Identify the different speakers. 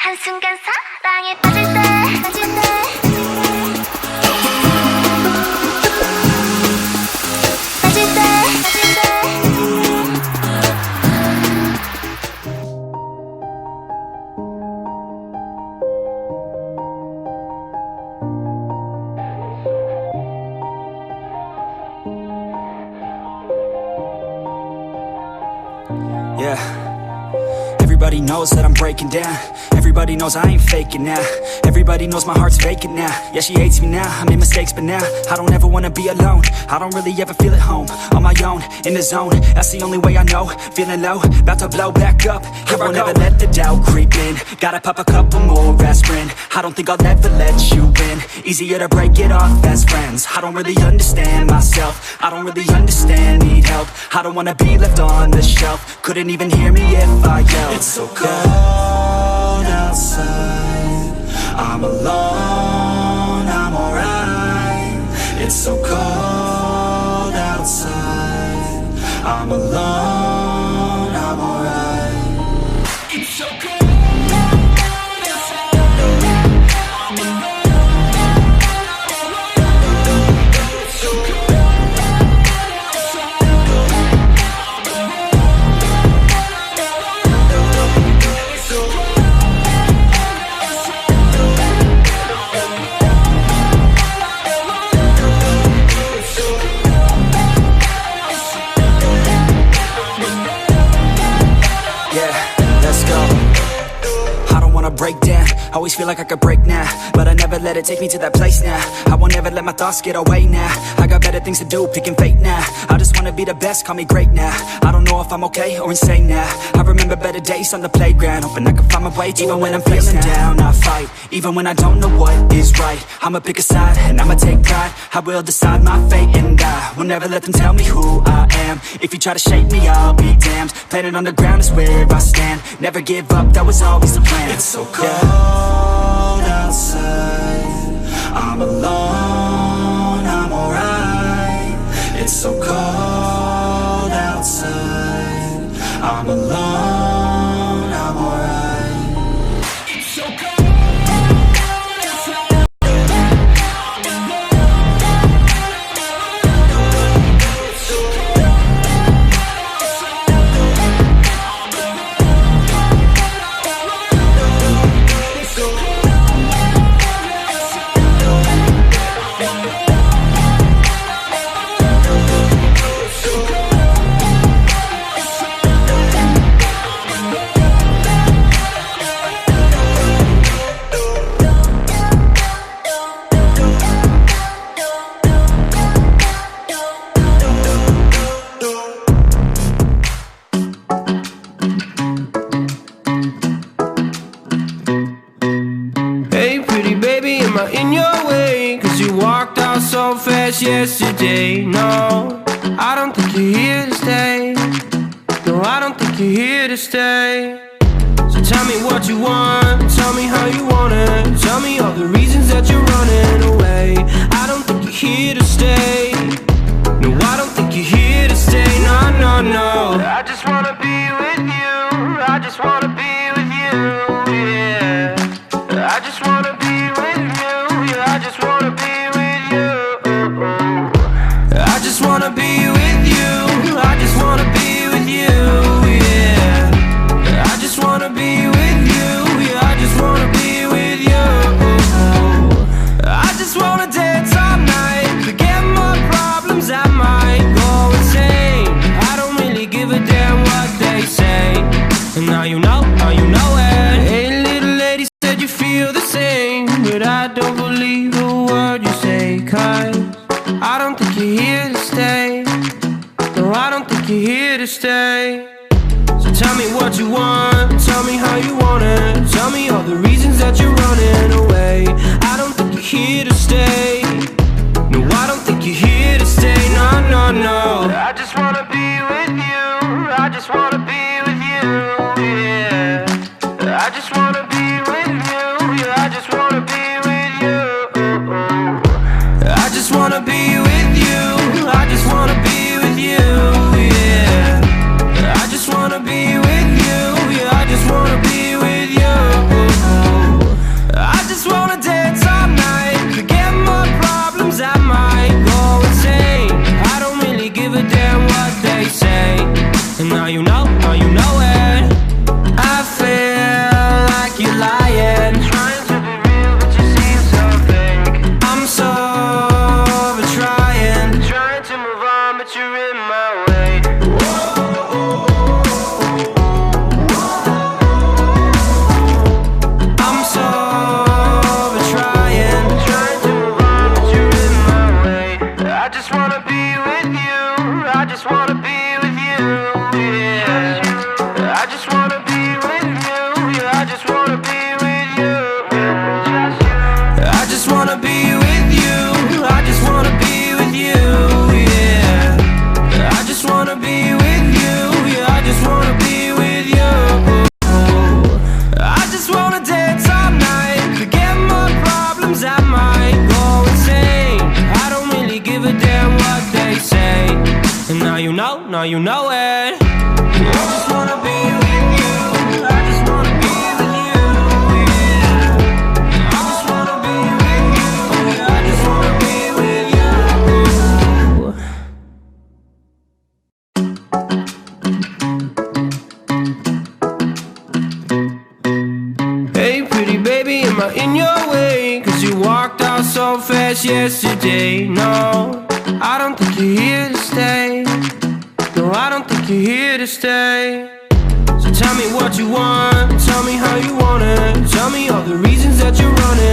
Speaker 1: 한순간 사랑에 빠질 때
Speaker 2: Yeah. Everybody knows that I'm breaking down. Everybody knows I ain't faking now. Everybody knows my heart's vacant now. Yeah, she hates me now, I made mistakes, but now I don't ever wanna be alone. I don't really ever feel at home. On my own, in the zone, that's the only way I know. Feeling low, about to blow back up. Here I won't ever let the doubt creep in. Gotta pop a couple more aspirin. I don't think I'll ever let you in. Easier to break it off as friends. I don't really understand myself. I don't really understand, need help. I don't wanna be left on the shelf. Couldn't even hear me if I yelled. It's so cold outside, I'm alone, I'm alright. It's so cold outside, I'm alone, I'm alright. It's so cold. Break down, always feel like I could break now, but I never let it take me to that place now. I won't ever let my thoughts get away now. I got better things to do, picking fate now. I just wanna be the best, call me great now. I don't know if I'm okay or insane now. I remember better days on the playground, hoping I can find my way. Even when I'm feeling down, I fight. Even when I don't know what is right, I'ma pick a side and I'ma take pride. I will decide my fate and I will never let them tell me who I am. If you try to shake me, I'll be damned. Planet on the ground is where I stand. Never give up, that was always the plan. It's so cold outside, I'm alone, I'm alright. It's so cold outside, I'm alone, I'm alright. It's so cold. Yesterday, no, I don't think you're here to stay. No, I don't think you're here to stay. So tell me what you want, tell me how you want it. Tell me all the reasons that you're running away. I don't think you're here to stay. No, I don't think you're here to stay. No, no, no. I just wanna be with you. I just wanna be with you, yeah. I just wanna be with you. Yeah, I just wanna be with you. I just wanna be with you. I just wanna be with you, yeah. I just wanna be with you. Yeah, I just wanna be with you. I just wanna dance all night, forget my problems, I might go insane. I don't really give a damn what they say. And now you know it. Hey, little lady said you feel the same, but I don't believe a word you say, 'cause I don't think you're here to stay. No, I don't think you're here to stay. So tell me what you want, tell me how you want it. Tell me all the reasons that you're running away. I don't think you're here to stay. No, I don't think you're here to stay. No, no, no. I just wanna be with you. I just wanna be with you, yeah. I just wanna be with you. Yeah, I just wanna be with you. I just wanna be with you. I just wanna be with you, yeah. I just wanna be with you. Yeah, I just wanna be with you.
Speaker 3: just wanna dance all night, forget my problems, I might go insane. I don't really give a damn what they say. And now you know it. I just wanna be with you, I just wanna be with you, yeah. I just wanna be with you, I just wanna be with you. Hey pretty baby, am I in your way? Cause you walked out so fast yesterday. No, I don't think you're here to stay. No, I don't think you're here to stay. So tell me what you want, tell me how you want it, tell me all the reasons that you're running.